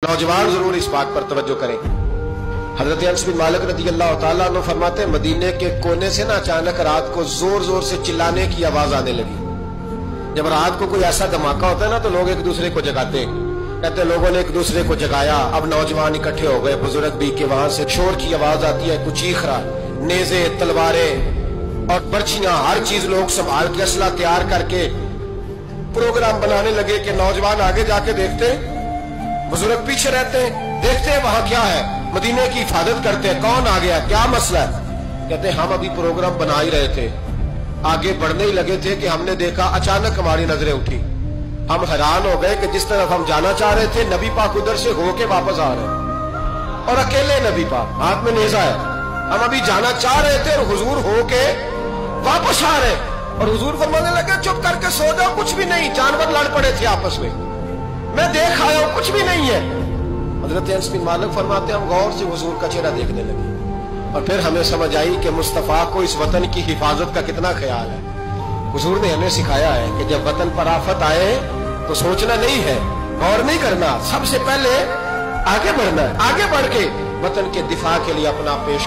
नौजवान जरूर इस बात पर तवज्जो करें। हजरत अनस बिन मालिक रज़ी अल्लाह तआला अन्हु फरमाते हैं, मदीने के कोने से ना अचानक रात को जोर जोर से चिल्लाने की आवाज आने लगी। जब रात को कोई ऐसा धमाका होता है ना तो लोग एक दूसरे को जगाते हैं। कहते लोगों ने एक दूसरे को जगाया। अब नौजवान इकट्ठे हो गए, बुजुर्ग भी के वहां से शोर की आवाज आती है, कुछ चीख रहा, नेजे तलवारें और बर्छियां, हर चीज लोग संभाल के असला तैयार करके प्रोग्राम बनाने लगे कि नौजवान आगे जाके देखते, बुजुर्ग पीछे रहते हैं, देखते हैं वहां क्या है, मदीने की हिफाजत करते हैं, कौन आ गया, क्या मसला है। कहते हम अभी प्रोग्राम बना ही रहे थे, आगे बढ़ने ही लगे थे कि हमने देखा अचानक हमारी नजरें उठी। हम हैरान हो गए कि जिस तरफ हम जाना चाह रहे थे नबी पाक उधर से होके वापस आ रहे हैं और अकेले नबी पाक हाथ में नेजा है। हम अभी जाना चाह रहे थे और हुजूर होके वापस आ रहे और हुजूर फरमाने लगे चुप करके सो जाओ, कुछ भी नहीं, जानवर लड़ पड़े थे आपस में, मैं देख आया हूं, कुछ भी नहीं है। हजरत अनस बिन मालिक फरमाते हम गौर से हुजूर का चेहरा देखने लगे और फिर हमें समझ आई कि मुस्तफा को इस वतन की हिफाजत का कितना ख्याल है। हुजूर ने हमें सिखाया है कि जब वतन पर आफत आए तो सोचना नहीं है, गौर नहीं करना, सबसे पहले आगे बढ़ना है, आगे बढ़ के वतन के दिफा के लिए अपना पेश